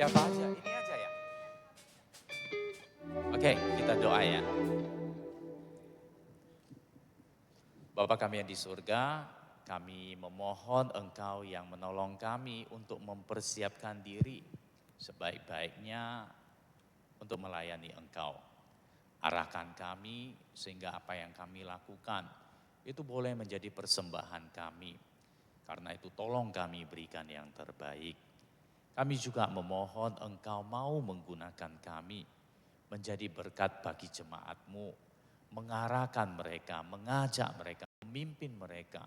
apa aja? Ini aja ya. Oke, kita doa ya. Bapa kami yang di surga, kami memohon Engkau yang menolong kami untuk mempersiapkan diri sebaik-baiknya untuk melayani Engkau. Arahkan kami sehingga apa yang kami lakukan itu boleh menjadi persembahan kami. Karena itu tolong kami berikan yang terbaik. Kami juga memohon Engkau mau menggunakan kami menjadi berkat bagi jemaat-Mu, mengarahkan mereka, mengajak mereka, memimpin mereka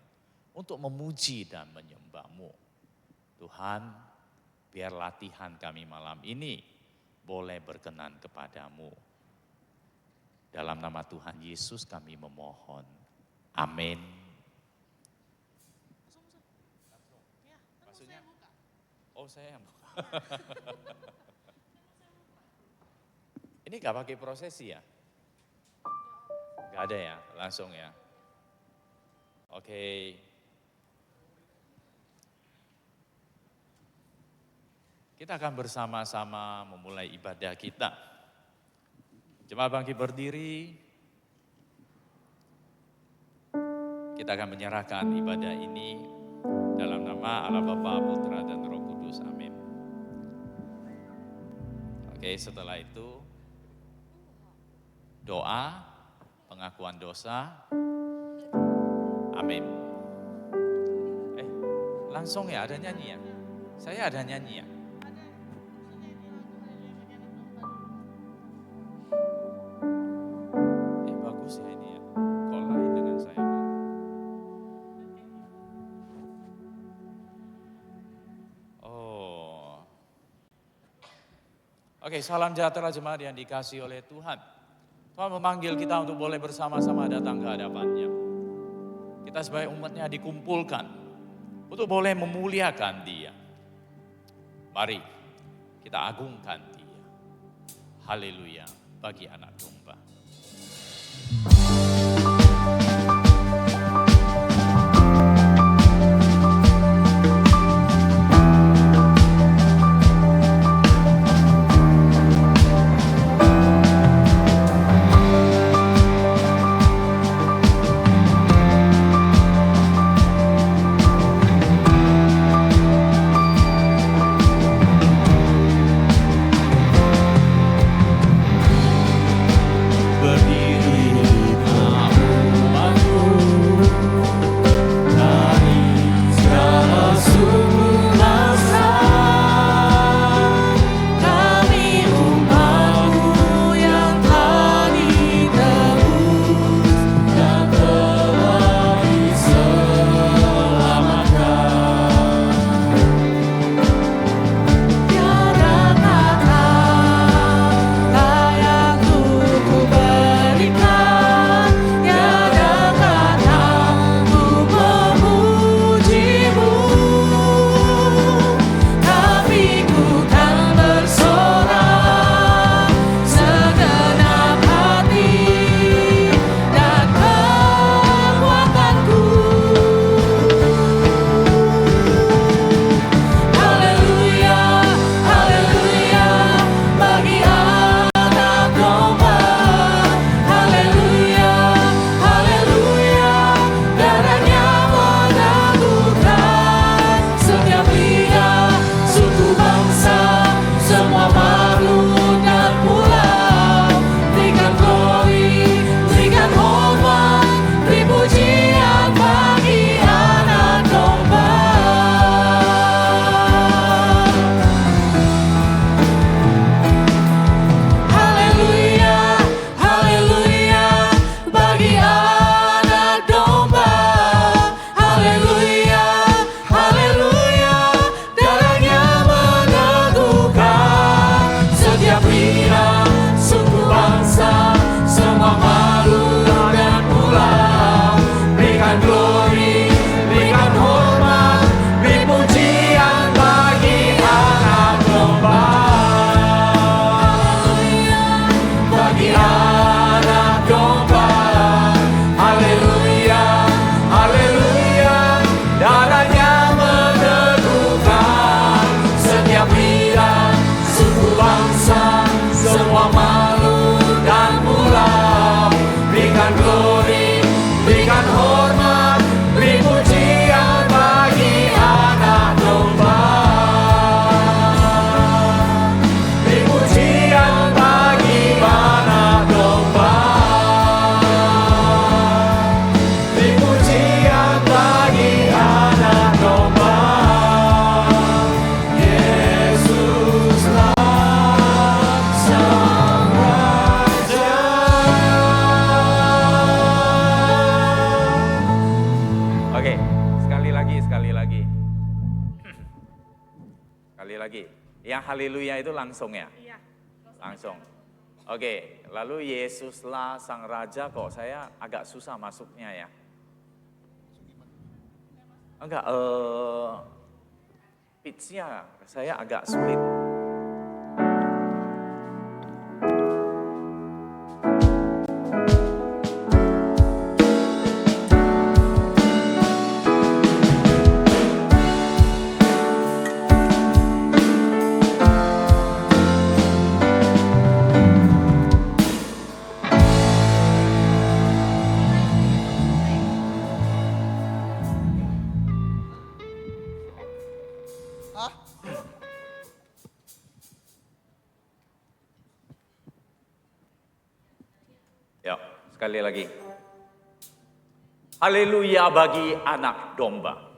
untuk memuji dan menyembah-Mu. Tuhan, biar latihan kami malam ini boleh berkenan kepadamu. Dalam nama Tuhan Yesus kami memohon. Amin. Maksudnya? Oh, saya yang buka. Ini gak pakai prosesi ya? Gak ada ya, langsung ya. Oke. Kita akan bersama-sama memulai ibadah kita. Jemaat bangkit berdiri. Kita akan menyerahkan ibadah ini dalam nama Allah Bapa, Putra, dan Roh Kudus. Amin. Oke, setelah itu doa, pengakuan dosa. Amin. Langsung ya, ada nyanyi ya? Saya ada nyanyi ya? Bagus ya ini ya. Kalau lain dengan saya. Oh. Oke, salam sejahtera jemaat yang dikasihi oleh Tuhan. Tuhan memanggil kita untuk boleh bersama-sama datang ke hadapannya. Kita sebagai umatnya dikumpulkan untuk boleh memuliakan Dia. Mari kita agungkan Dia. Haleluya bagi anak domba. Berdiri Sekali lagi. Yang haleluya itu langsung ya? Iya. Langsung. Oke, lalu Yesuslah Sang Raja kok saya agak susah masuknya ya? Enggak, pitch-nya saya agak sulit. Yuk, sekali lagi. Haleluya bagi anak domba.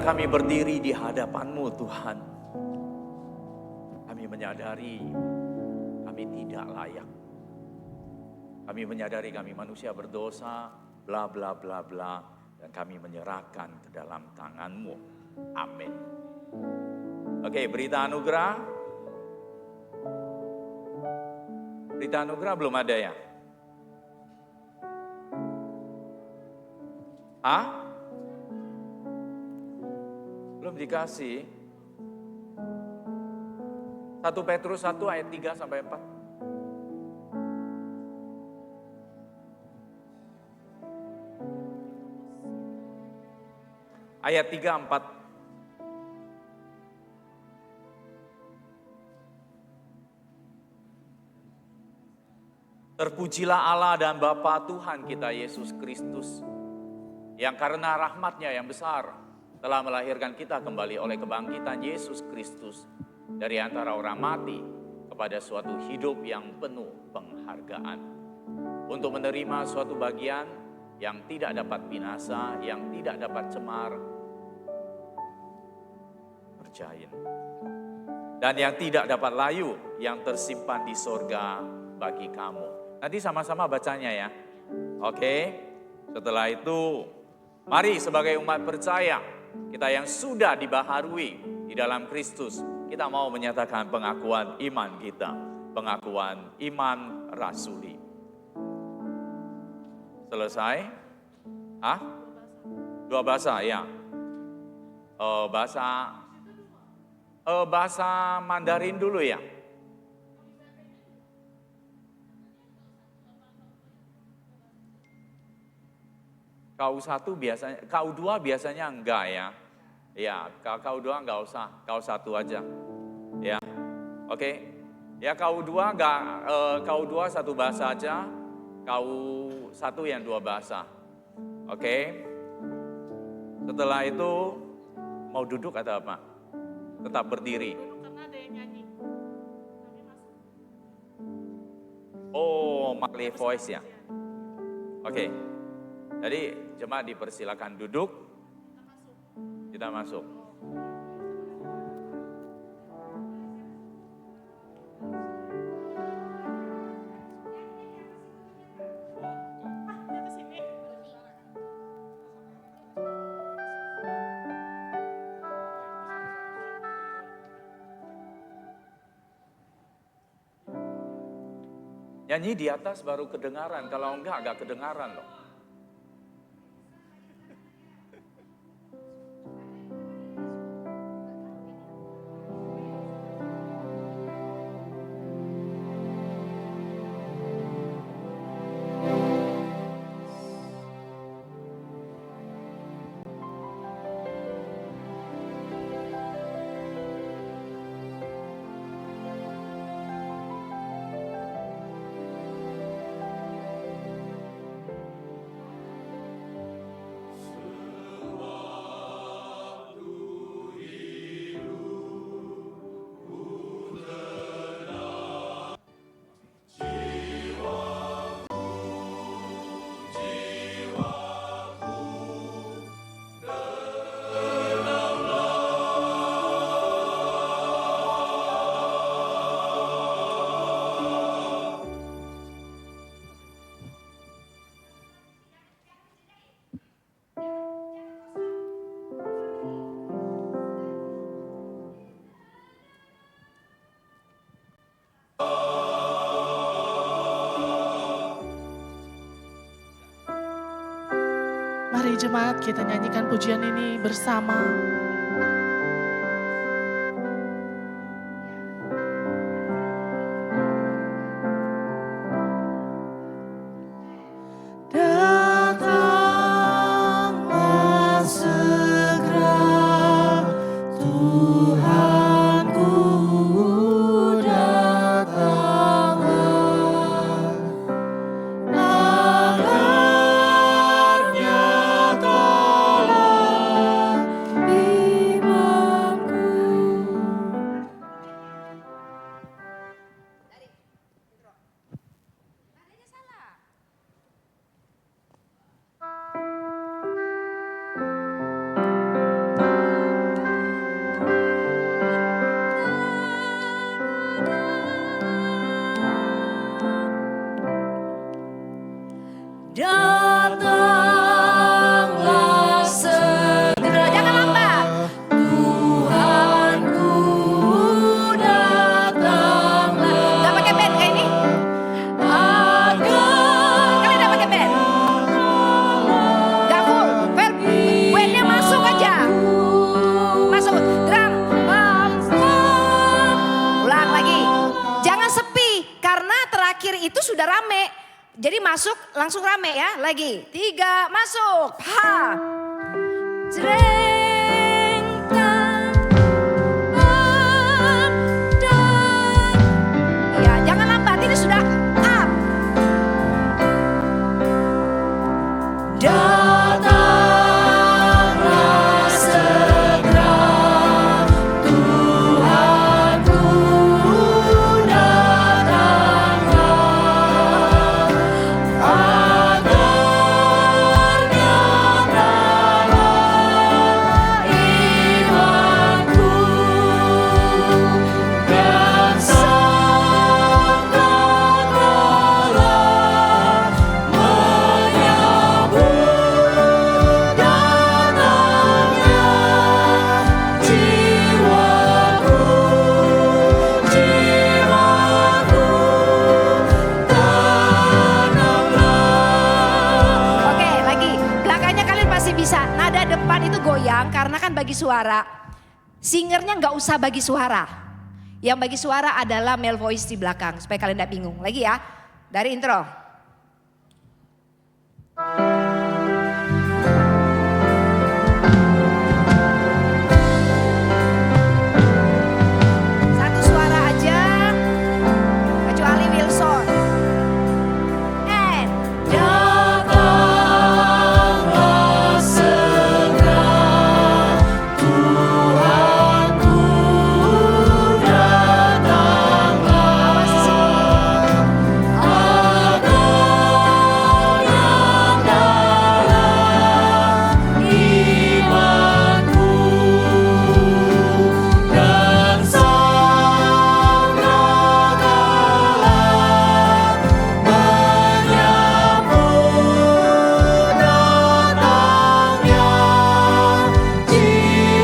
Kami berdiri di hadapan-Mu Tuhan, kami menyadari kami tidak layak. Kami menyadari kami manusia berdosa, bla bla bla bla, dan kami menyerahkan ke dalam tangan-Mu. Amin. Oke, berita anugerah. Berita anugerah belum ada ya? Hah? Belum dikasih. 1 Petrus 1 ayat 3 sampai 4. Ayat 3, 4. Terpujilah Allah dan Bapa Tuhan kita Yesus Kristus, yang karena rahmat-Nya yang besar telah melahirkan kita kembali oleh kebangkitan Yesus Kristus dari antara orang mati kepada suatu hidup yang penuh penghargaan, untuk menerima suatu bagian yang tidak dapat binasa, yang tidak dapat cemar, berjain, dan yang tidak dapat layu, yang tersimpan di sorga bagi kamu. Nanti sama-sama bacanya ya. Oke, setelah itu mari sebagai umat percaya, kita yang sudah dibaharui di dalam Kristus, kita mau menyatakan pengakuan iman kita, pengakuan iman rasuli. Selesai? Hah? 2 bahasa ya. Bahasa Mandarin dulu ya. KU1 biasanya, KU2 biasanya enggak ya. Ya, KU2 enggak usah, KU1 aja. Ya. Oke. Ya KU2 enggak, KU2 1 bahasa aja, KU1 yang 2 bahasa. Oke. Setelah itu mau duduk atau apa? Tetap berdiri. Karena ada yang nyanyi. Oh, Makli Voice ya. Oke. Jadi jemaat dipersilakan duduk. Kita masuk. Nyanyi di atas baru kedengaran, kalau enggak agak kedengaran loh. Mari jemaat kita nyanyikan pujian ini bersama. Datanglah segera Tuhanku, datanglah agar nyatalah imanku. Datanglah segera, jangan lambat. Tuhanku, datanglah. Gak pakai band kayak ini? Kalian gak pakai band? Gak full, bandnya masuk aja. Masuk, drum, ulang lagi. Jangan sepi, karena terakhir itu sudah rame. Jadi masuk langsung rame ya, lagi 3 masuk, ha, jreng. goyang karena kan bagi suara. Singernya nggak usah bagi suara. Yang bagi suara adalah male voice di belakang supaya kalian tidak bingung. Lagi ya, dari intro. Satu suara aja, kecuali Wilson. And Datanglah segera, Tuhanku datanglah. awas di sini. Agar yang dalam imanku dan sang ragalah menyambut datangnya jiwaku,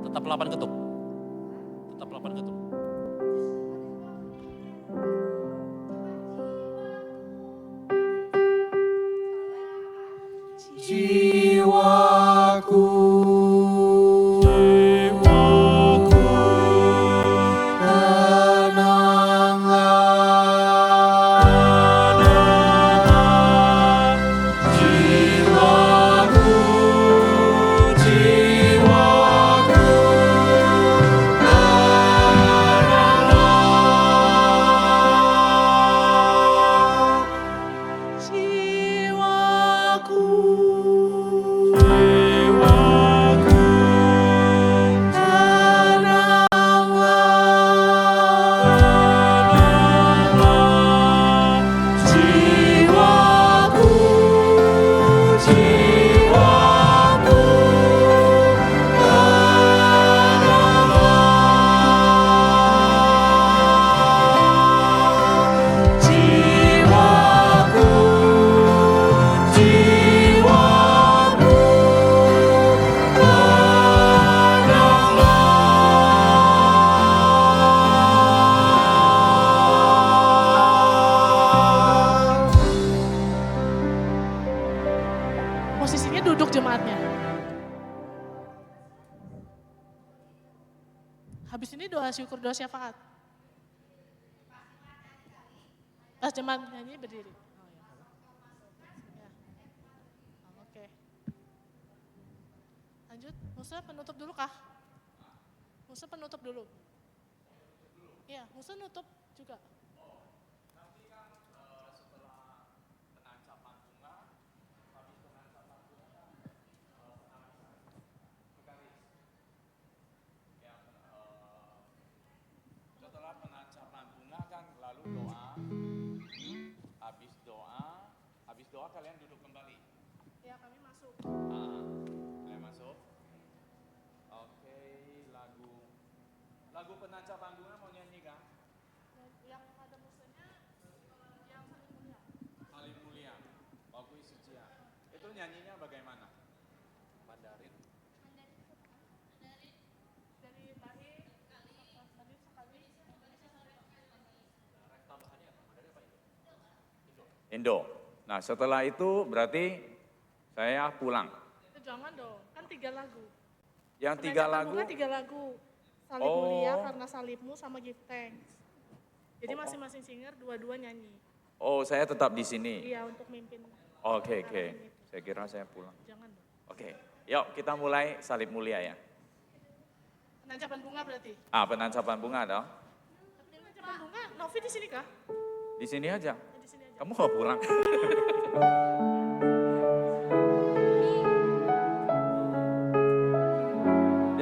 Tetap 8 ketuk. Tetap 8 ketuk. jiwaku, tenanglah, jiwaku, Posisinya duduk jemaatnya. Habis ini doa syukur, doa syafaat. Pas jemaat nyanyi berdiri. Oh, ya. Ya. Oh, oke. Lanjut, Musa penutup dulu kah? Musa penutup dulu. Iya, Musa nutup juga. Setelah penancapan bunga kan lalu doa. Habis doa kalian duduk kembali. Ya, kami masuk. Ayo masuk. Oke, lagu penancapan bunga mau nyanyi kan? Yang ada musanya, yang saling mulia. Saling mulia. Waktu sucian. Itu nyanyinya bagaimana? Mandarin. Dari Bahir. Indo. Nah setelah itu berarti saya pulang. Jangan dong, kan 3 lagu. Yang 3 Penancapan lagu, bunga 3 lagu. Salib Oh. mulia karena salibmu sama give thanks. Jadi masing-masing singer dua-dua nyanyi. oh saya tetap di sini. Iya untuk mimpin. Oke. Saya kira saya pulang. Jangan dong. Oke, yuk kita mulai salib mulia ya. Penancapan bunga berarti. Penancapan bunga dong. Tapi penancapan bunga, Novi di sini kah? Di sini aja. Di sini aja. Kamu mau pulang?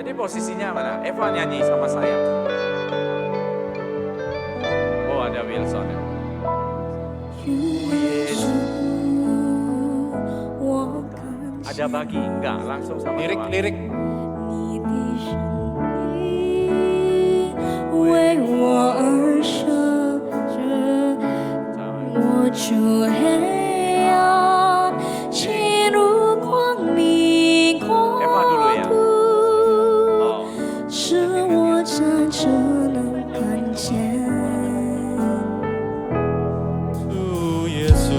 Jadi posisinya mana? Eva nyanyi sama saya. Oh ada Wilson ya. Ada bagi? Enggak, langsung sama Eva. Lirik. 你的生命为我而设置，我出黑暗，进入光明国度，使我站着能看见。主耶稣，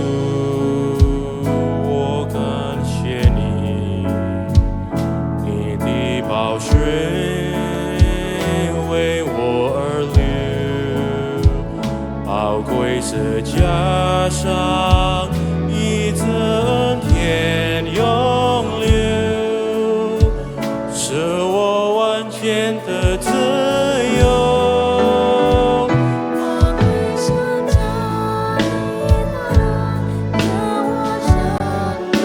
我感谢你，你的宝血为我而流，宝贵是加上一则恩典永留，使我完全的自由。我归向他一个人，让我生命。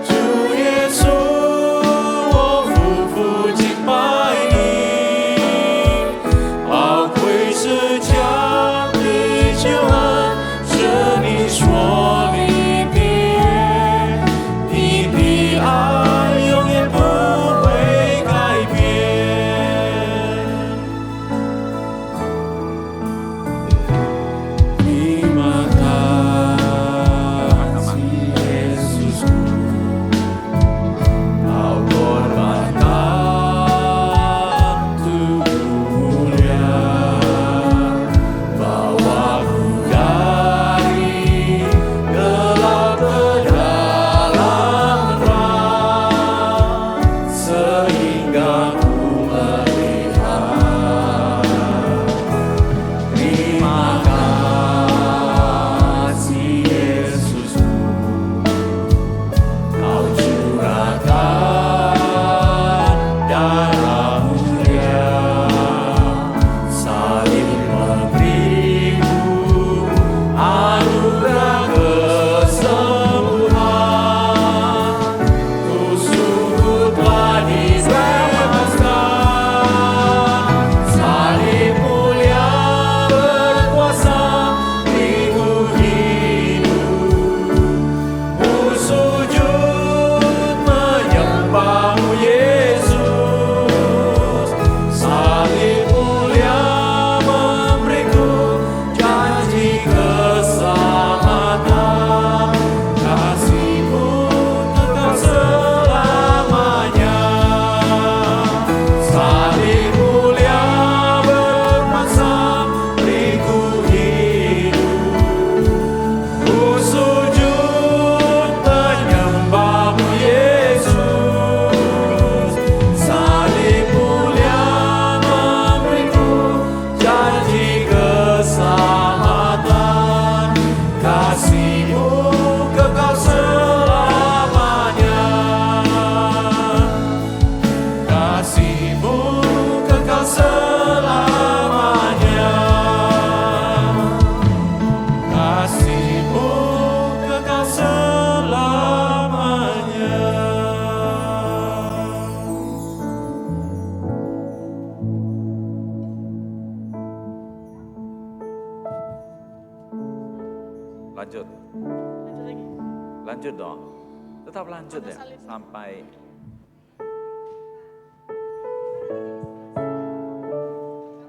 主耶稣，我夫妇敬拜你，宝贵是将你救恩，是你说离别，你的爱永远不会改变。Terima kasih Yesus. Kau korbankan tubuh mulia, bawaku dari gelap ke dalam terang, sehingga ku melihat. Terima kasih Yesus. Kau curahkan darah mulia, saling memberiku anugerah kesembuhan. Ku sungguh telah dibebaskan, salib mulia berkuasa minggu hidup. Ku sujud menyembahmu Yesus, salib mulia memberiku janji keselamatan, kasih-Mu kekal selamanya. Salib mulia berkuasa beriku hidup. Ku sujud menyembahmu Yesus, salib mulia memberiku janji keselamatan, kasih-Mu kekal selamanya. Kasih-Mu kekal selamanya. Kasih-Mu kekal selamanya. Lanjut, Lanjut lagi. lanjut dong. Tetap lanjut Ada ya, salib. sampai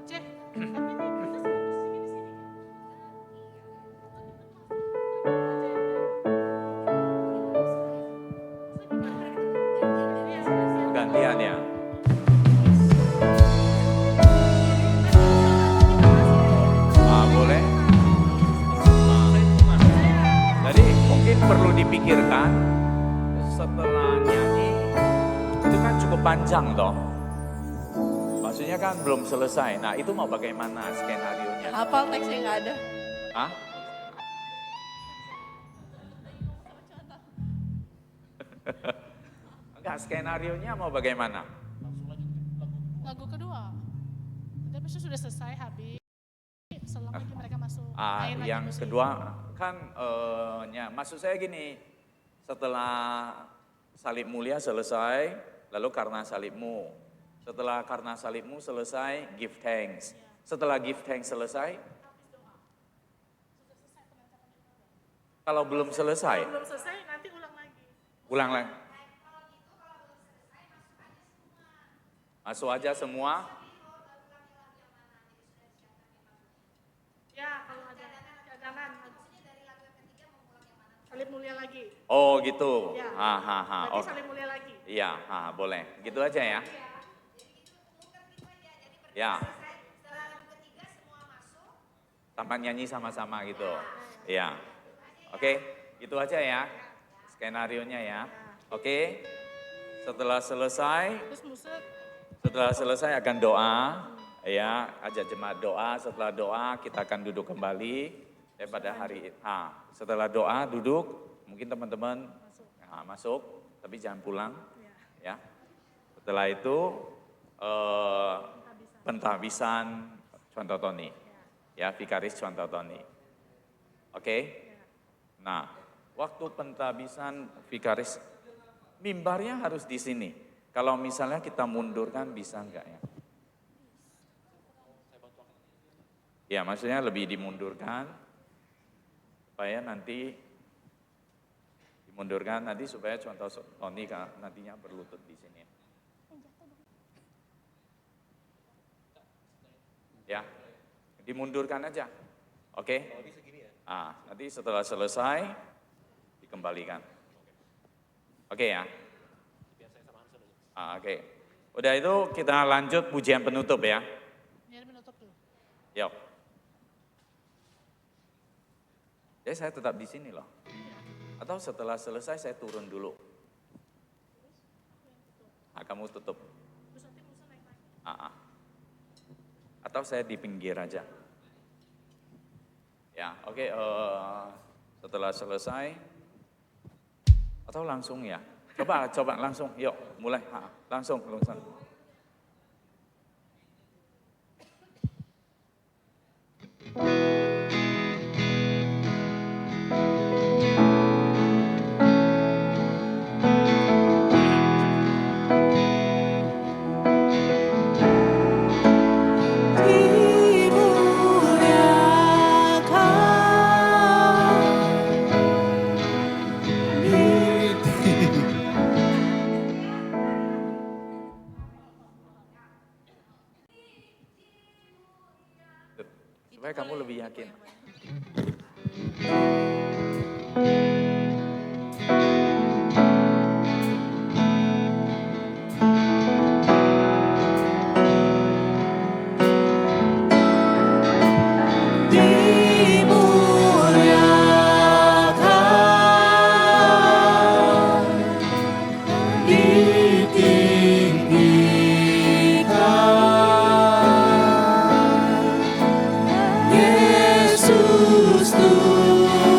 Cek. Tapi ini kita sini di sini. gantian ya. Boleh? panjang toh. Maksudnya kan belum selesai. Nah itu mau bagaimana skenario-nya? Hafal teksnya nggak ada. Hah? Enggak, skenario-nya mau bagaimana? Lagu kedua. Tapi sudah selesai habis. Selang lagi mereka masuk. Ah, main lagi yang musik. kedua kan, maksud saya gini, setelah salib mulia selesai, lalu karena salibmu. Setelah karena salibmu selesai, give thanks. Setelah give thanks selesai, kalau belum selesai, Belum selesai nanti ulang lagi. ulang lagi. Masuk aja semua. Ya kalau ada cadangan. Salib mulia lagi. Oh gitu. Ya. Oh, Berarti salib mulia lagi. iya, boleh. Gitu aja ya. Ya. Tanpa nyanyi sama-sama gitu. Iya. Oke, gitu aja ya. Skenarionya ya. Oke. Setelah selesai, Terus musik. setelah selesai akan doa. Ya, ajak jemaat doa. Setelah doa kita akan duduk kembali pada hari itu. Setelah doa duduk, mungkin teman-teman masuk, tapi jangan pulang. Ya. Setelah itu pentahbisan contoh Tony. Ya, Vikaris contoh Tony. Oke? Nah, waktu pentahbisan Vikaris, mimbarnya harus di sini. Kalau misalnya kita mundurkan bisa enggak ya? Ya, maksudnya lebih dimundurkan supaya nanti dimundurkan nanti supaya contoh Tony nantinya berlutut di sini. Ya, dimundurkan aja. Oke? Nanti setelah selesai dikembalikan. Oke ya? Oke. Udah itu kita lanjut pujian penutup ya. Biar menutup dulu. Yuk. Jadi saya tetap di sini loh. Atau setelah selesai saya turun dulu. Kamu tutup. Terus nanti musik naik lagi. Atau saya di pinggir aja. Ya, oke. Setelah selesai. Atau langsung ya. Coba langsung. Yuk, mulai. Langsung. Supaya kamu lebih yakin. Yesus Tuhan.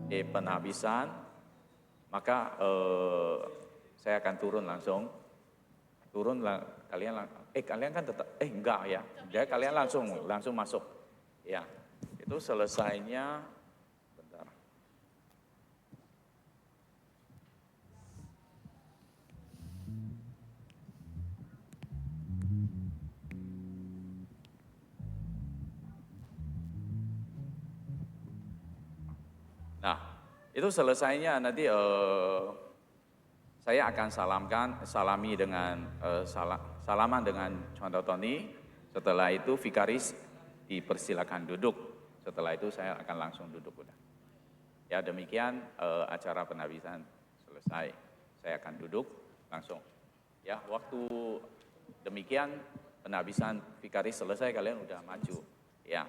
penghabisan, maka saya akan turun langsung. Kalian kan tetap, enggak ya, jadi kalian langsung masuk. Ya, itu selesainya, bentar. Nah, itu selesainya nanti saya akan salaman dengan Contoh Tony. Setelah itu vikaris dipersilakan duduk. Setelah itu saya akan langsung duduk udah. Ya demikian acara penabisan selesai. Saya akan duduk langsung. Ya waktu demikian penabisan vikaris selesai kalian udah maju. Ya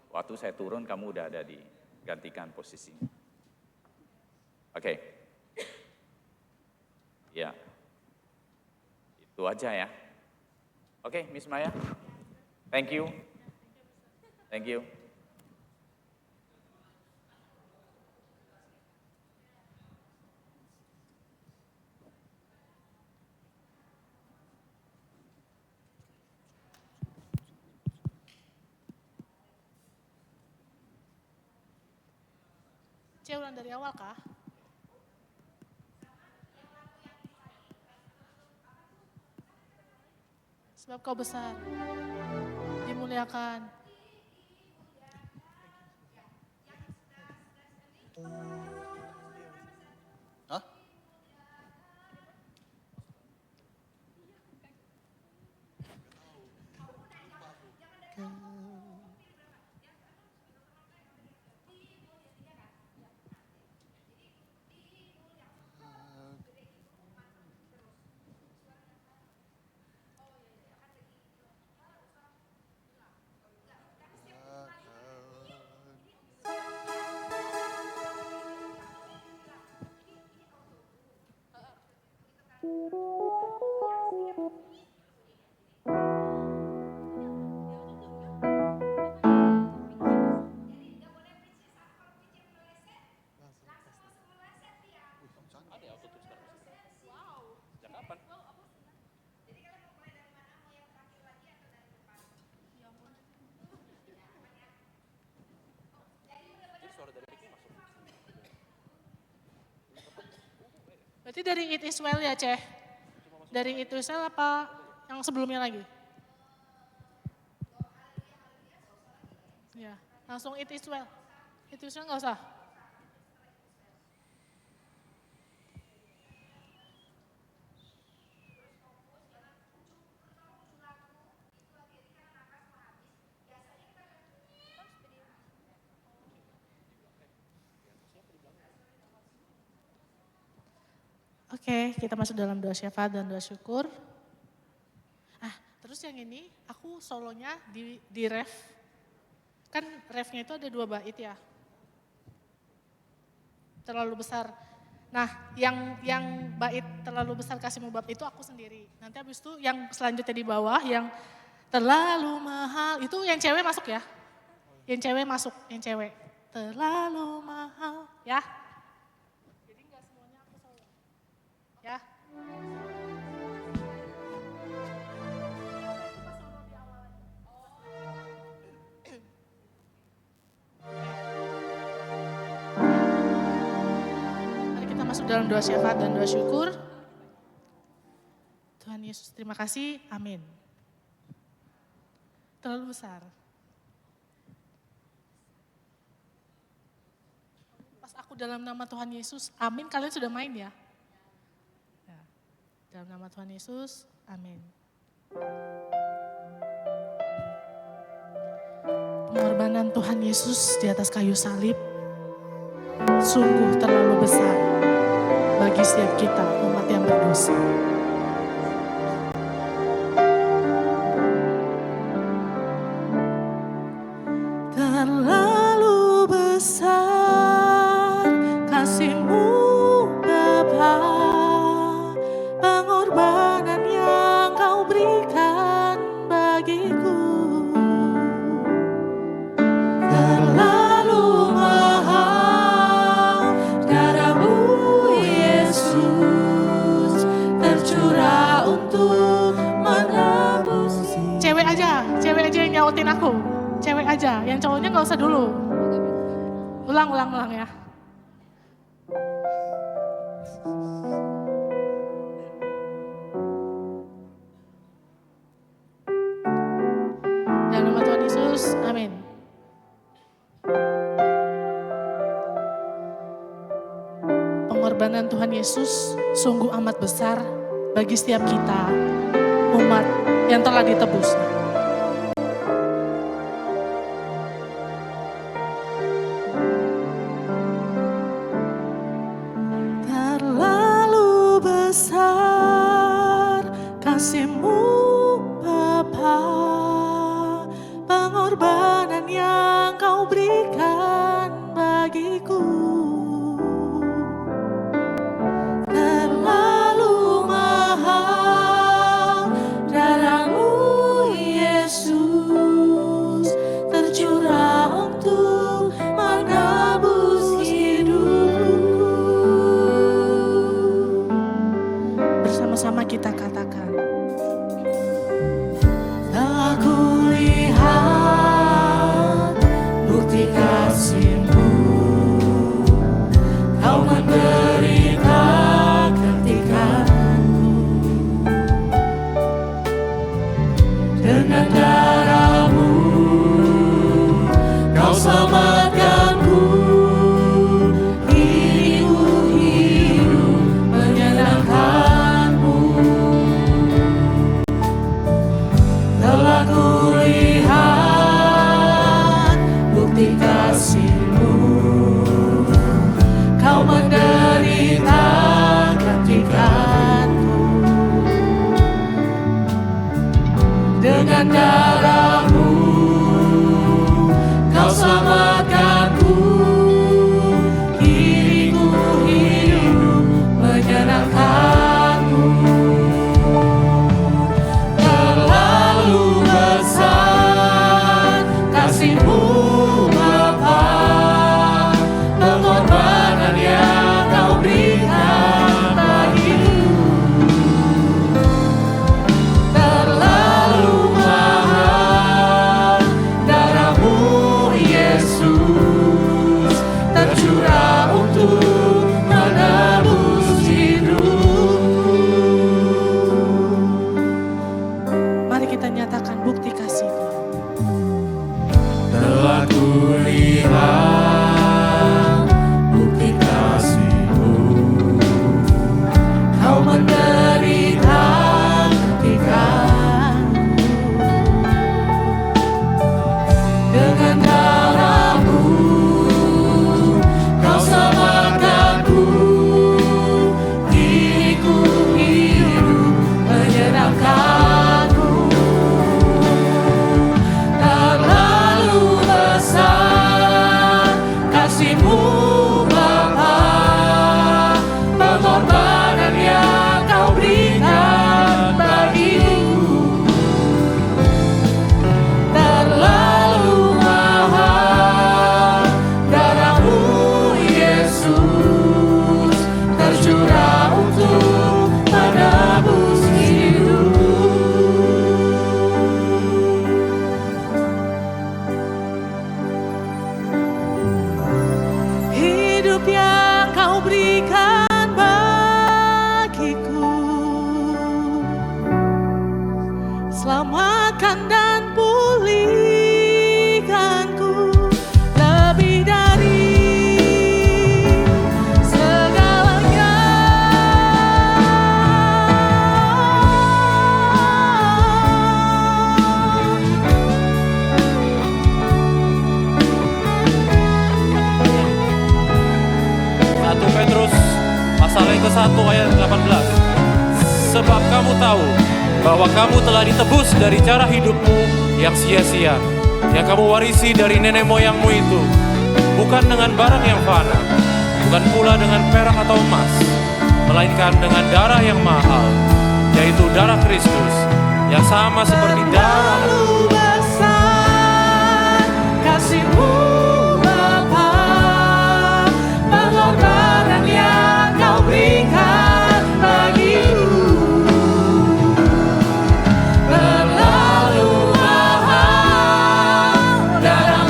waktu saya turun kamu udah ada di gantikan posisinya. Oke. Ya. Itu aja ya. Oke, Miss Maya. Thank you. Thank you. Ulang dari awal kah? Sebab kau besar, dimuliakan. Hah? Berarti dari It Is Well ya, Ceh? Dari It Is Well apa yang sebelumnya lagi? Ya, langsung It Is Well. It Is Well nggak usah? Oke, kita masuk dalam doa syafaat dan doa syukur. Terus yang ini aku solonya di ref. Kan refnya itu ada 2 bait ya. Terlalu besar. Nah, yang bait terlalu besar kasihmu bab itu aku sendiri. Nanti habis itu yang selanjutnya di bawah yang terlalu mahal itu yang cewek masuk ya. Yang cewek masuk, yang cewek. Terlalu mahal, ya. Jadi enggak semuanya aku solo. Ya. Mari kita masuk dalam doa syafaat dan doa syukur. Tuhan Yesus, terima kasih. Amin. Terlalu besar. Pas aku dalam nama Tuhan Yesus, amin, kalian sudah main ya? Ya. Dalam nama Tuhan Yesus, amin. Pengorbanan Tuhan Yesus di atas kayu salib sungguh terlalu besar bagi setiap kita umat yang berdosa. Terlalu besar kasih-Mu Bapa, pengorbanan yang Kau berikan bagiku. Terlalu mahal aja, yang cowoknya nggak usah dulu. Ulang ya. Dalam nama Tuhan Yesus, amin. Pengorbanan Tuhan Yesus sungguh amat besar bagi setiap kita, umat yang telah ditebus. Terlalu besar kasih-Mu Bapa, pengorbanan yang Kau berikan bagiku. Terlalu mahal darah-Mu Yesus, tercurah untuk menebus hidupku. Bersama-sama kita katakan. Telah kulihat bukti kasih-Mu, Kau menderita gantikanku. Dengan darah-Mu Kau selamatkanku. Hidupku hidup menyenangkan-Mu. Telah kulihat bukti kasih-Mu, Kau menderita gantikanku. Dengan darah-Mu Kau selamatkanku. Diriku hidup menyenangkan-Mu. Terlalu besar kasih-Mu Bapa, pengorbanan yang Kau berikan bagiku. Terlalu mahal darah-Mu Yesus, tercurah untuk menebus hidupku. Mari kita nyatakan bukti kasih Tuhan. Telah kulihat bukti kasih-Mu, Kau menderita gantikanku. Dengan darah-Mu Kau selamatkanku. Diriku hidup menyenangkan-Mu. Terlalu besar kasih-Mu Bapa, pengorbanan yang Kau berikan bagiku. Terlalu mahal darah-Mu Yesus, tercurah untuk menebus hidupku. Hidup yang Kau berikan bagiku, selamatkan dan pulihkanku. Lebih dari segalanya. Satu Petrus pasal yang ke-1 ayat 18. Sebab kamu tahu bahwa kamu telah ditebus dari cara hidupmu yang sia-sia, yang kamu warisi dari nenek moyangmu itu, bukan dengan barang yang fana, bukan pula dengan perak atau emas, melainkan dengan darah yang mahal, yaitu darah Kristus, yang sama seperti darah. Terlalu besar kasih-Mu Bapa, pengorbanan yang Kau berikan bagiku. Terlalu mahal darah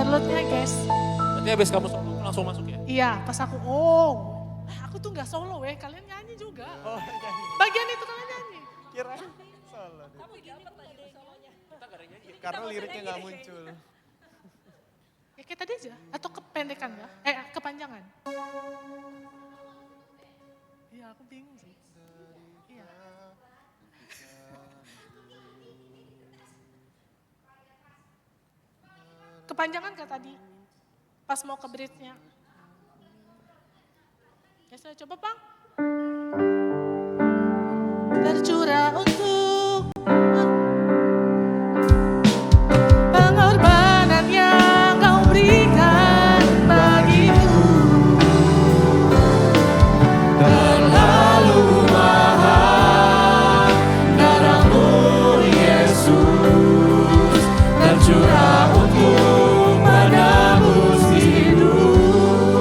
interlude-nya guys. Berarti habis kamu solo langsung masuk ya? Iya, pas aku aku tuh nggak solo kalian nyanyi juga. Oh, nyanyi. Bagian itu kalian nyanyi. Kirain solo deh. Karena liriknya nggak muncul. Ya kayak tadi aja, atau kependekan ya? Kepanjangan. Iya, aku bingung sih. Iya. Kepanjangan kah tadi? Pas mau ke bridge-nya. Ya sudah coba Bang. Tercurah untuk pengorbanan yang kau berikan bagiku. Terlalu mahal darahmu Yesus, tercurah untuk menebus hidup.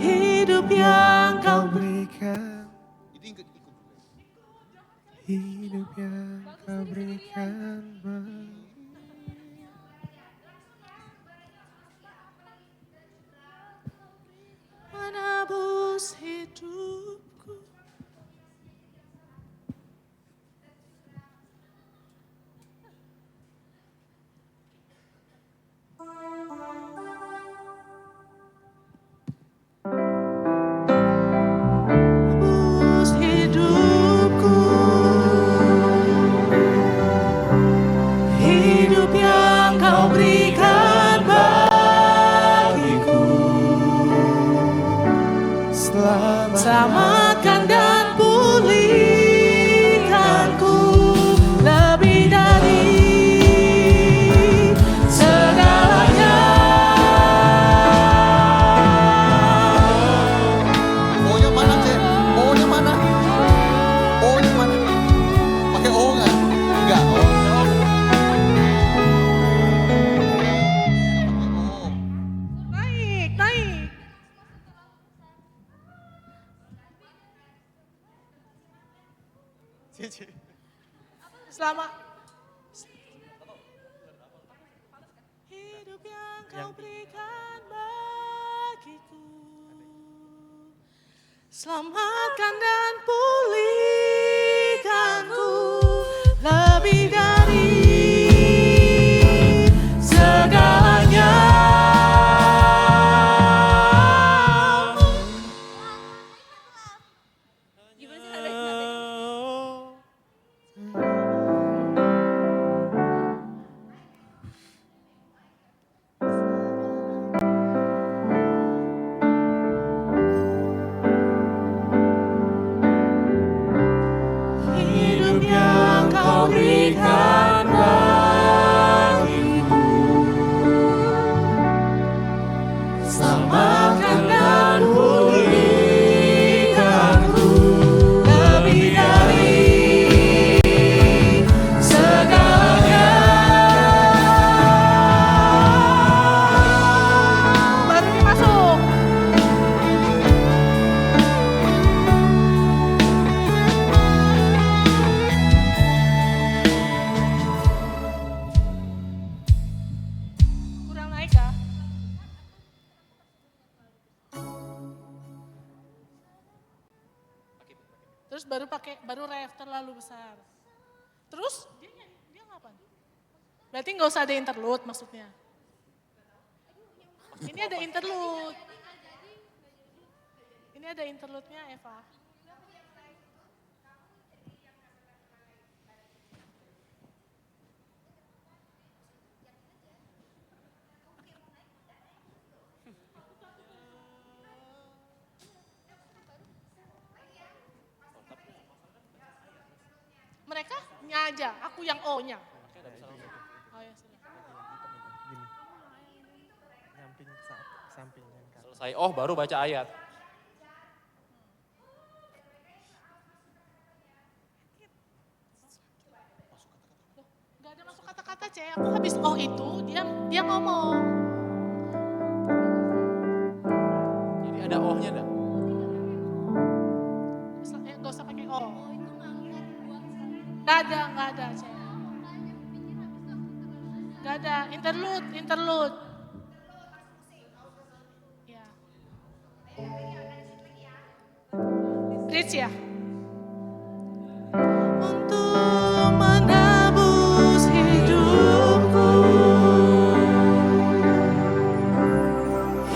Hidup yang kau Berikan. Hidup yang kau berikan. menebus hidupku. Menebus hidupku. Hidup yang kau berikan bagiku. Selamatkan dan pulihkanku lebih dari segalanya. O-nya mana, Cek? O-nya mana? O-nya mana? Pakai O nggak? Enggak. O. Naik, naik. Cici. Selama hidup yang kau berikan bagiku, selamatkan dan pulihkanku lebih dari segalanya. Hidup yang kau berikan bagiku, selamatkan dan pulihkanku lebih dari segalanya. Baru ini masuk. Kurang naik ya? Terus baru ref terlalu besar. Terus dia ngapain? Berarti nggak usah ada interlude maksudnya. Ini ada interlude. Ini ada interlude-nya Eva. Mereka aja, aku yang O-nya. Oh ya sudah. Gini. Nyamping ke samping yang kanan. Selesai oh baru baca ayat. Gak ada masuk kata-kata C, aku habis O itu dia ngomong. Jadi ada oh-nya enggak? Gak usah pakai O. Gak ada C. Gak ada, interlude. Ya. Bridge ya. Untuk menebus hidupku,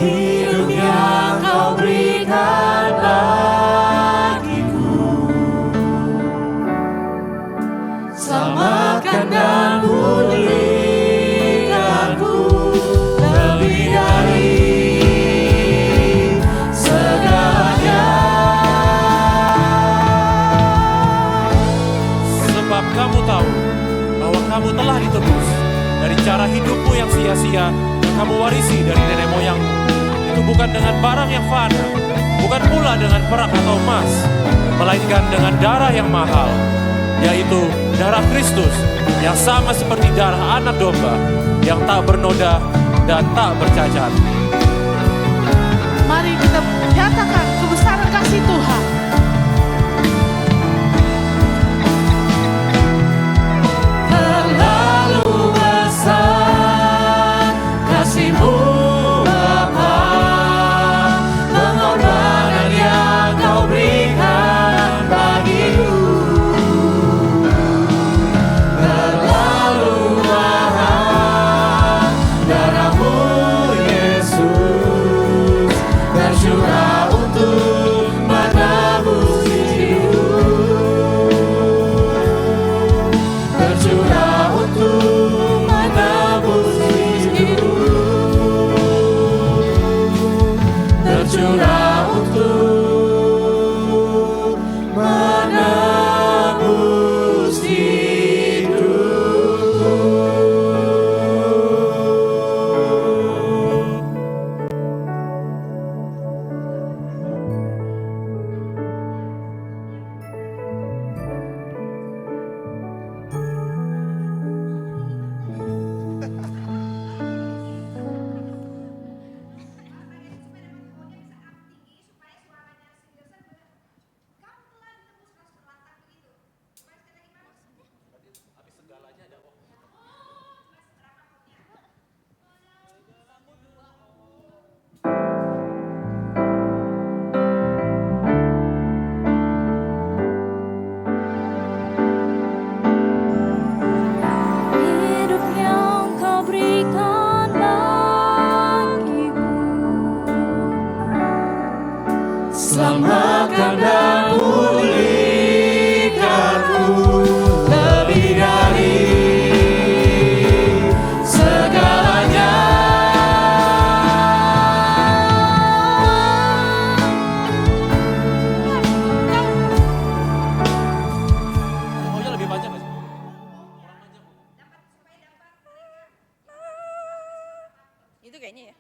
hidup yang kau berikan bagiku, selamatkan dan pulihkanku lebih dari segalanya. Sebab kamu tahu bahwa kamu telah ditebus dari cara hidupmu yang sia-sia yang kamu warisi dari nenek moyangmu. Itu bukan dengan barang yang fana, bukan pula dengan perak atau emas, melainkan dengan darah yang mahal, yaitu darah Kristus yang sama seperti darah anak domba yang tak bernoda dan tak bercacat. Mari kita nyatakan kebesaran kasih Tuhan. Terlalu besar kasih-Mu Bapa, pengorbanan yang Kau berikan bagiku. Terlalu mahal darah-Mu Yesus, tercurah untuk menebus hidup, tercurah untuk menebus hidup, tercurah untuk menebus hidup. Hidup yang Kau berikan bagiku, Selamatkan dan pulihkanku lebih dari segalanya. Maunya lebih panjang gak sih? Itu kayaknya ya.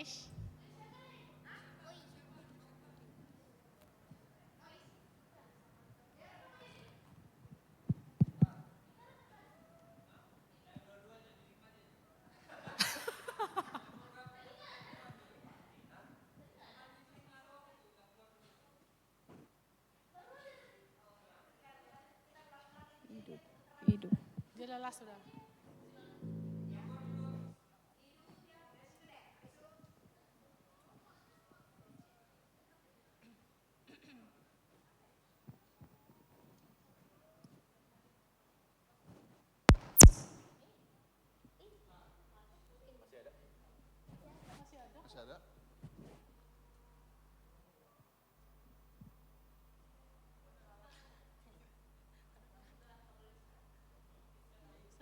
English. Hidup. Dia lelah sudah. Masih ada?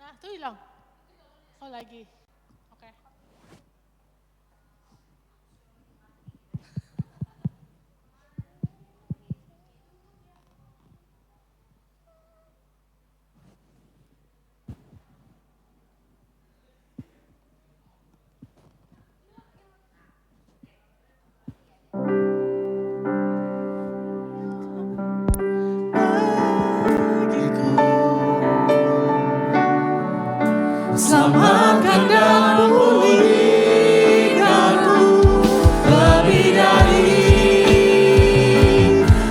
Nah, tuh hilang. Oh lagi. Oke. Selamatkan dan pulihkanku lebih dari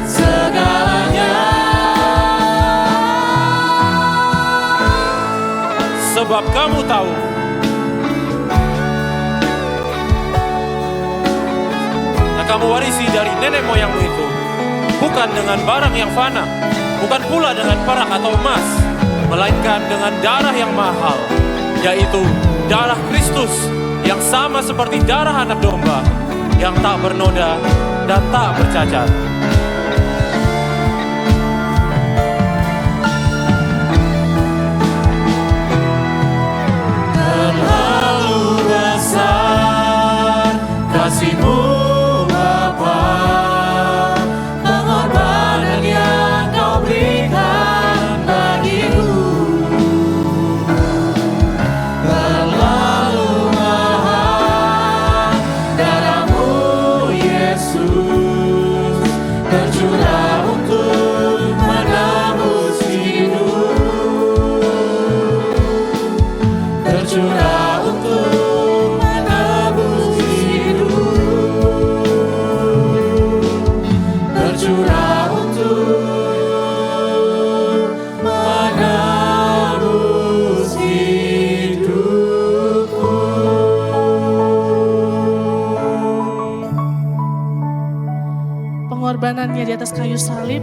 segalanya. Sebab kamu tahu yang kamu warisi dari nenek moyangmu itu bukan dengan barang yang fana, bukan pula dengan perak atau emas, melainkan dengan darah yang mahal, yaitu darah Kristus yang sama seperti darah anak domba yang tak bernoda dan tak bercacat. Terlalu besar kasih-Mu Bapa, pengorbanan yang Kau berikan bagiku. Terlalu mahal darah-Mu Yesus, tercurah untuk menebus hidup, tercurah untuk menebus hidup, tercurah untuk menebus hidupku. Pengorbanannya di atas kayu salib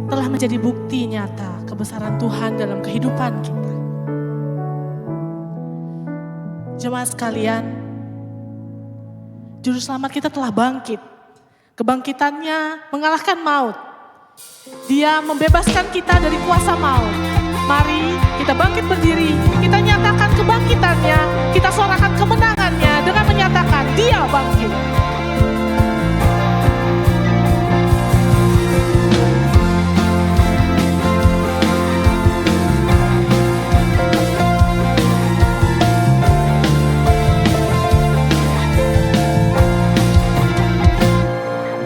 telah menjadi bukti nyata kebesaran Tuhan dalam kehidupan kita. Jemaat sekalian, Juru Selamat kita telah bangkit. Kebangkitannya mengalahkan maut. Dia membebaskan kita dari kuasa maut. Mari kita bangkit berdiri, kita nyatakan kebangkitannya, kita suarakan kemenangannya dengan menyatakan Dia bangkit.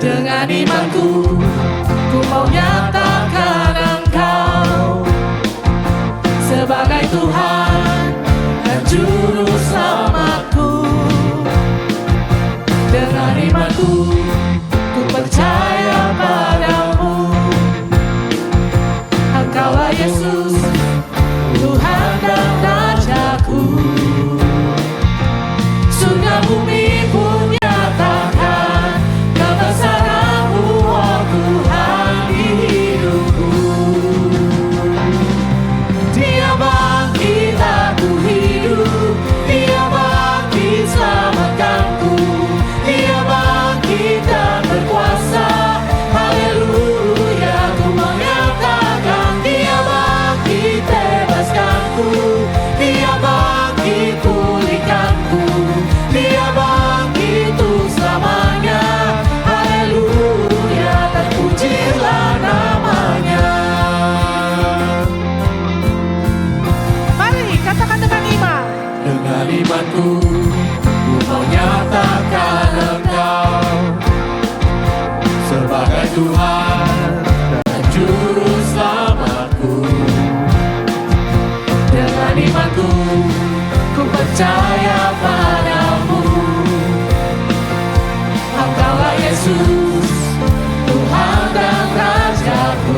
Dengan imanku, ku mau nyatakan Engkau sebagai Tuhan dan Juru Selamatku. Dengan imanku, ku percaya padamu. Engkaulah Yesus, Tuhan dan Rajaku. Surga bumi pun nyatakan kebesaran-Mu, oh Tuhan, di hidupku. Dia bangkit, aku hidup. Dia bangkit, selamatkanku. Dia bangkit, Yesus, Tuhan dan Rajaku.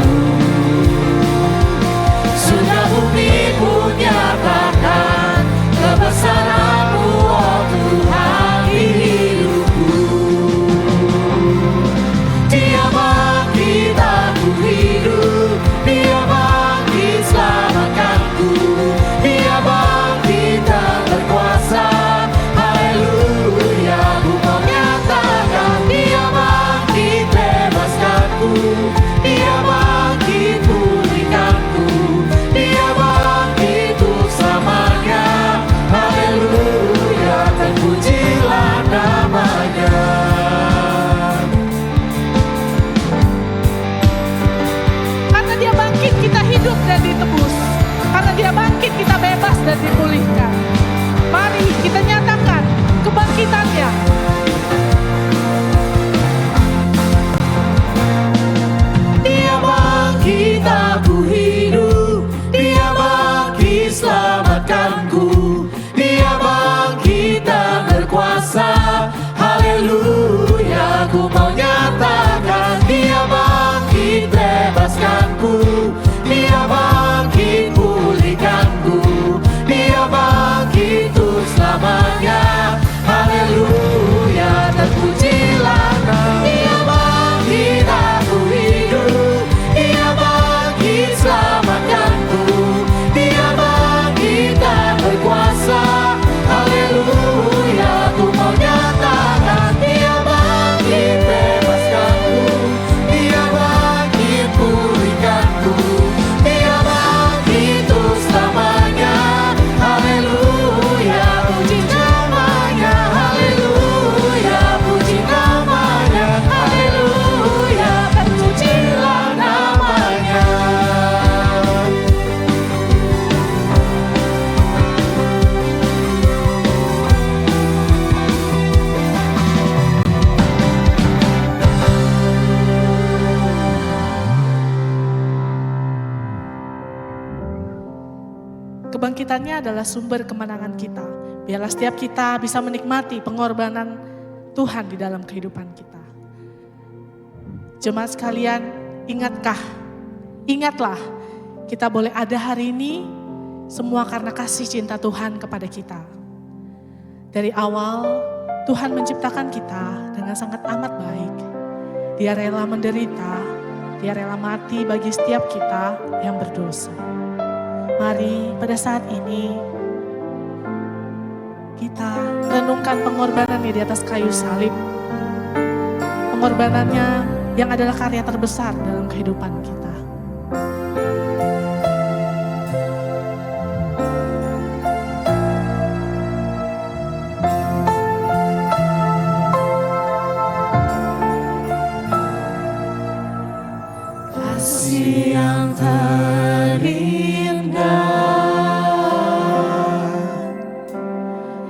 Sudah bumi-Mu nyatakan kebesaran-Mu, oh Tuhan di hidupku. Dia bangkit aku hidup, Dia bangkit selamatkanku, Dia bangkit dan berkuasa. Haleluya, ku mau nyatakan Dia bangkit bebaskanku, Dia bangkit pulihkanku, Dia bangkit untuk selamanya. Haleluya, dan pujilah namanya. Karena Dia bangkit kita hidup dan ditebus. Karena Dia bangkit kita bebas dan dipulihkan. Mari kita nyatakan kebangkitannya. Dia bangkit aku hidup, Dia bangkit selamatkanku, Dia bangkit dan berkuasa. Haleluya, ku mau nyatakan Dia bangkit bebaskanku, Dia bangkit pulihkanku, Dia bangkit untuk selamanya. Haleluya, terpujilah Dia bangkit aku hidup, Dia bangkit selamatkanku, Dia bangkit dan berkuasa. Haleluya, ku mau nyatakan Dia bangkit bebaskanku, Dia bangkit pulihkanku, Dia bangkit untuk selamanya. Haleluya, puji namanya. Haleluya, puji namanya. Haleluya, terpujilah namanya. Kebangkitannya adalah sumber kemenangan kita. Biarlah setiap kita bisa menikmati pengorbanan Tuhan di dalam kehidupan kita. Jemaat sekalian, ingatlah kita boleh ada hari ini semua karena kasih cinta Tuhan kepada kita. Dari awal Tuhan menciptakan kita dengan sangat amat baik. Dia rela menderita, Dia rela mati bagi setiap kita yang berdosa. Mari pada saat ini kita renungkan pengorbanannya di atas kayu salib. Pengorbanannya yang adalah karya terbesar dalam kehidupan kita. Kasih yang terindah,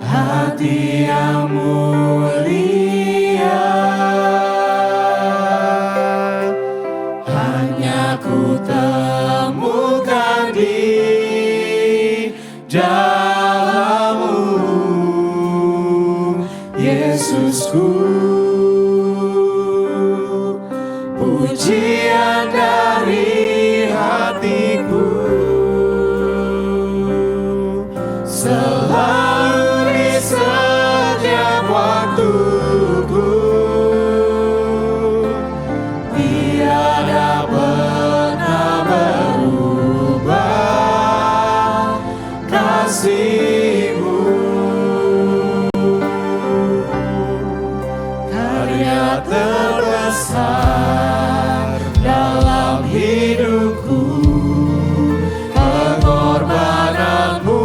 hati yang mulia, hanya ku temukan di dalam-Mu, Yesusku. Pujian dari hatiku, selalu di setiap waktuku. Tiada pernah berubah kasih-Mu. Karya terbesar dalam hidupku, pengorbanan-Mu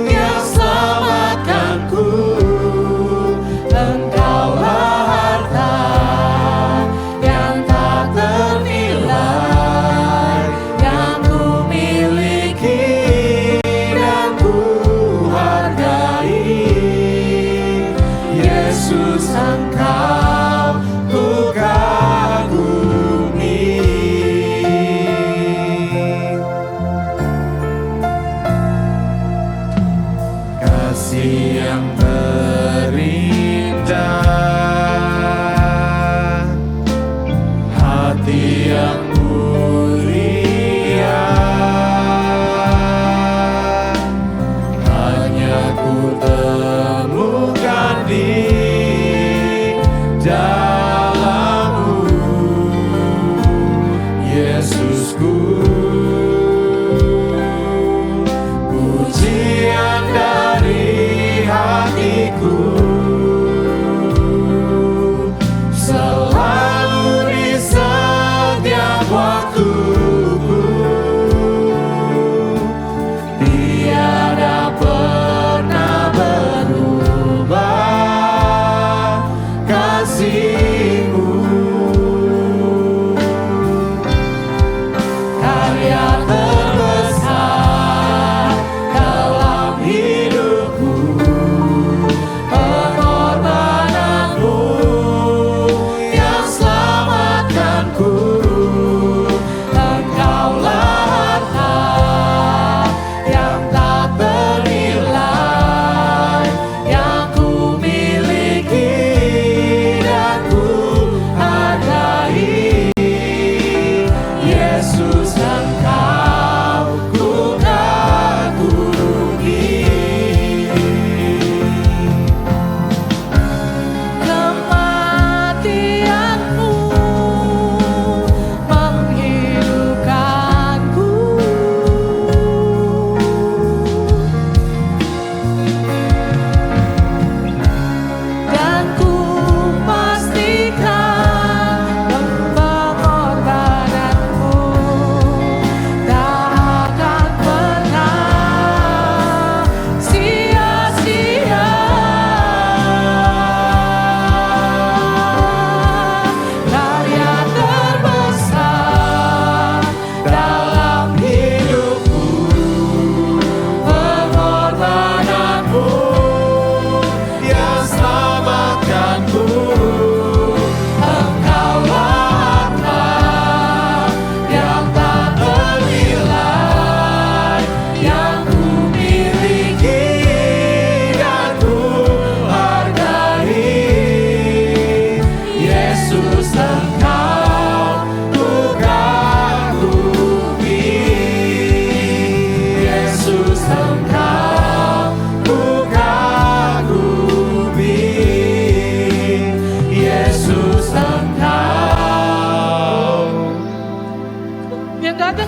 yang selamatkanku. Engkaulah harta yang tak ternilai, yang ku miliki dan ku hargai. Yesus, Engkau ku kagumi. Kasih yang terindah,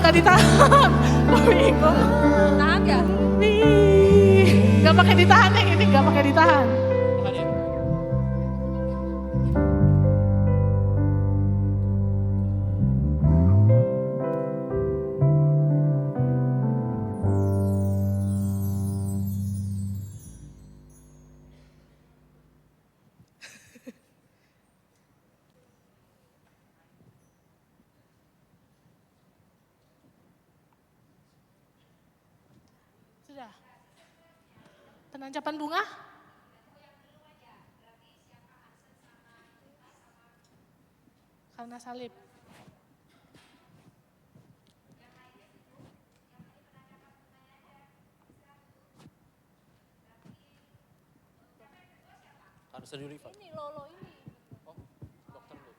nggak ditahan. Gue bingung. Tahan ya? Nggak pakai ditahan yang ini, nggak pakai ditahan. Sudah. Penancapan bunga? Karena salib. Harus ada Oliva. Ini Lolo ini. Oh, dokter lu.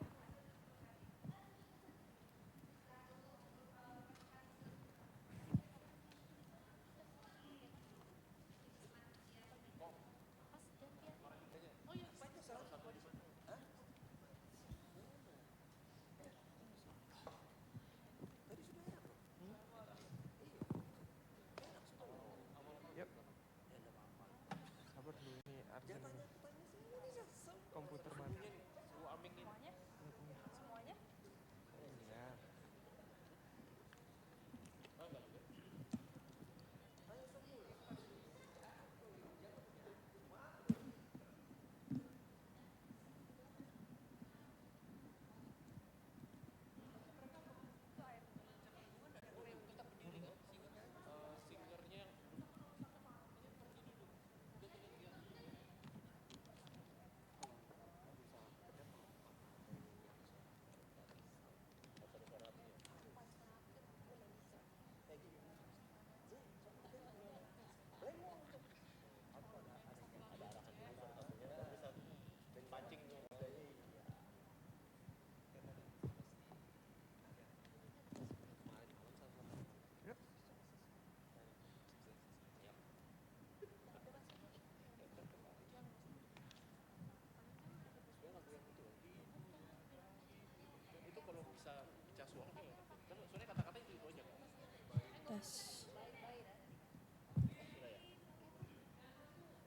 Sabar dulu ini Arjen nih. Komputer mati. Semuanya? Semuanya? Iya.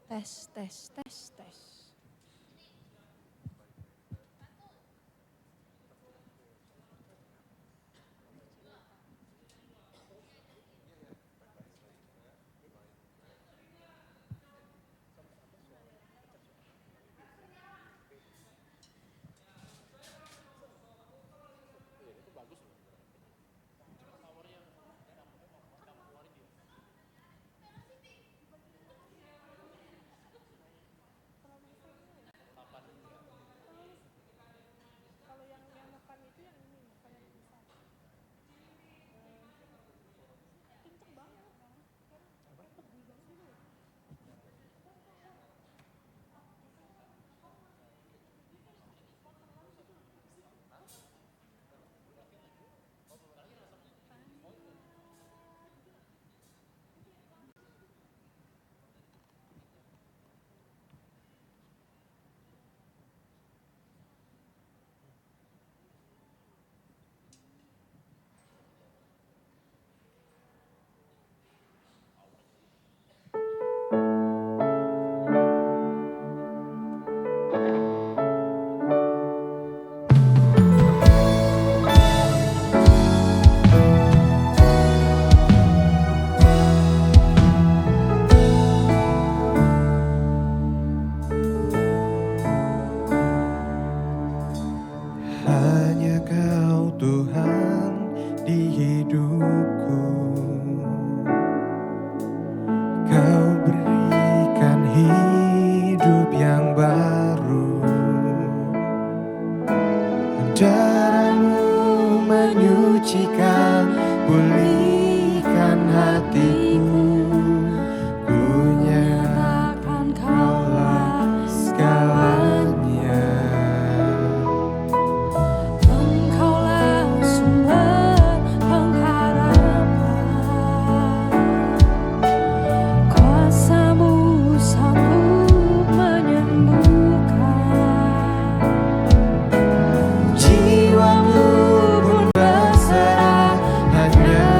Tes. Tes. Hanya Kau Tuhan di hidupku. Kau berikan hidup yang baru. Darah-Mu menyucikan, pulihkan hatiku. Ku nyatakan Kaulah segalanya. Engkaulah sumber pengharapan, kuasa-Mu sanggup menyembuhkan. Jiwaku pun berserah hanya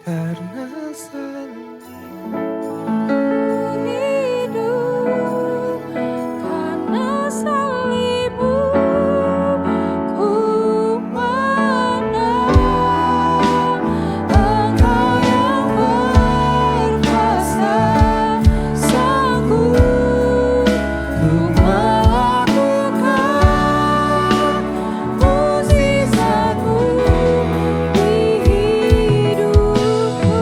karena salib. Hidup karena salibmu, ku pandang Engkau yang berkuasa, sanggup ku melakukan mukjizat-Mu di hidupku.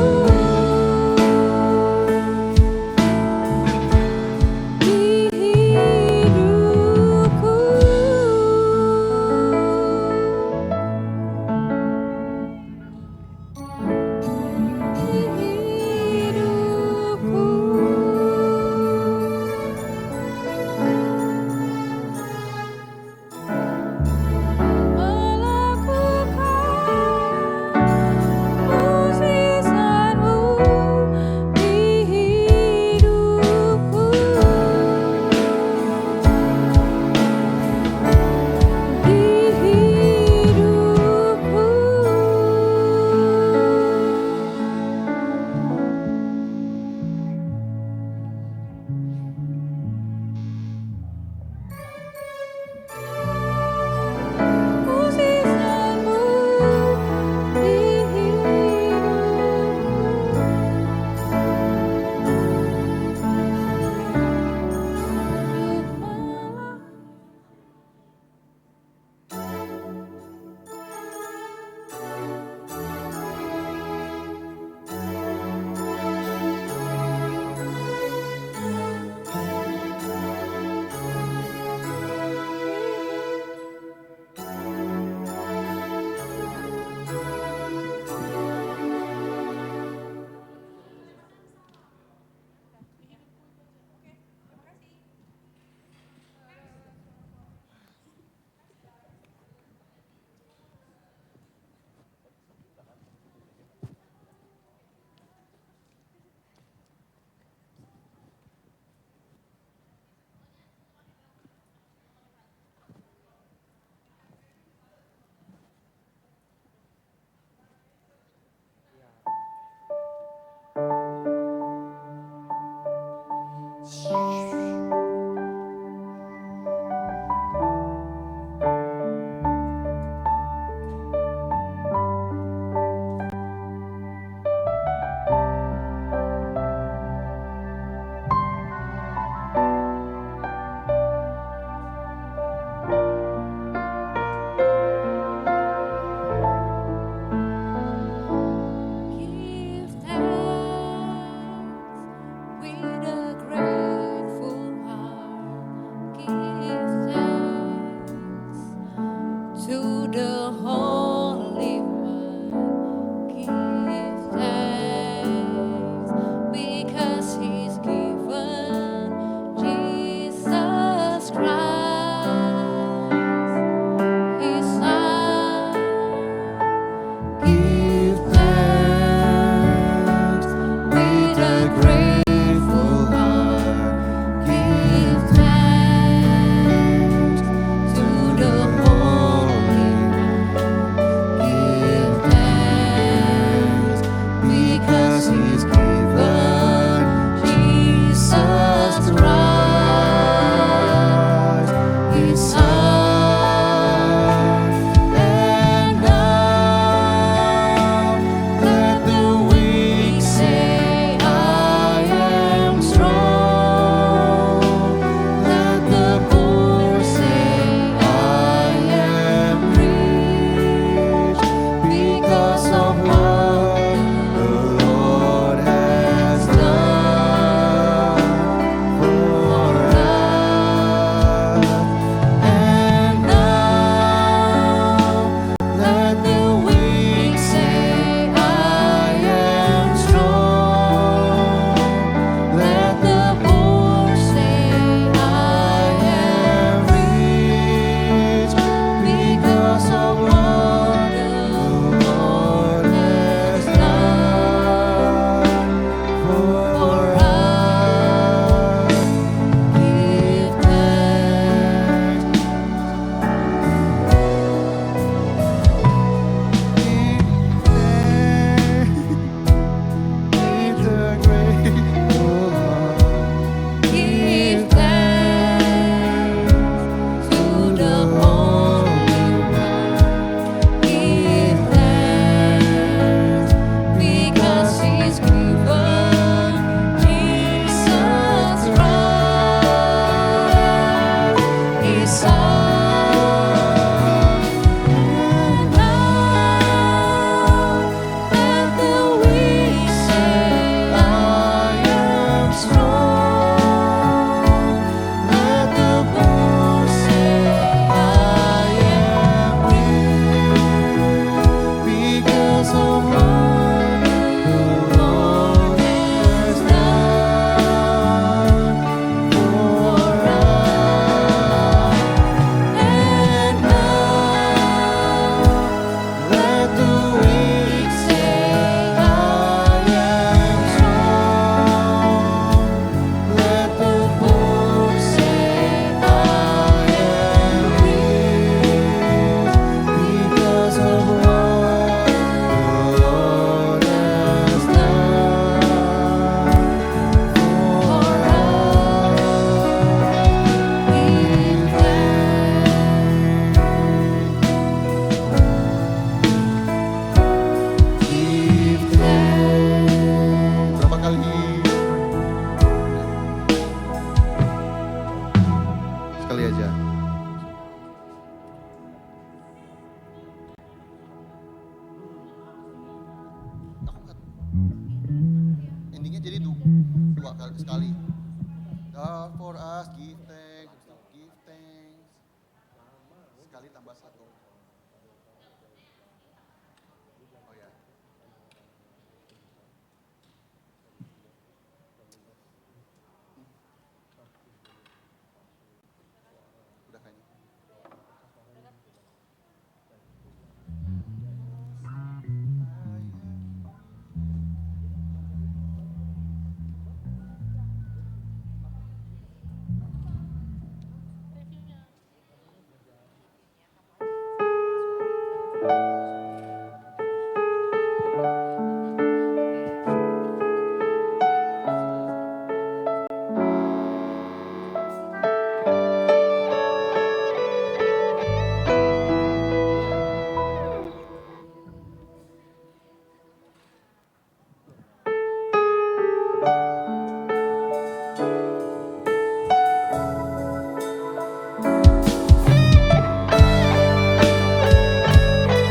Endingnya jadi dua kali sekali. God for us, give thanks, give thanks. Sekali tambah satu. Oh ya. Udah kayaknya.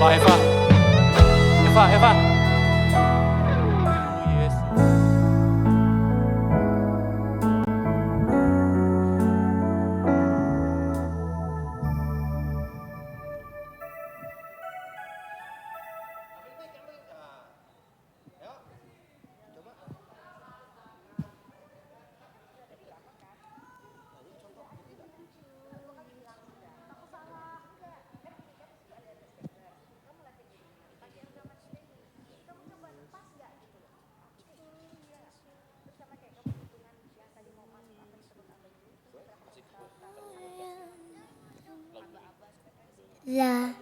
Eva. Eva. La.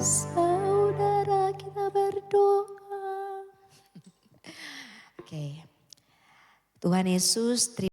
Saudara kita berdoa. Oke. Tuhan Yesus, terima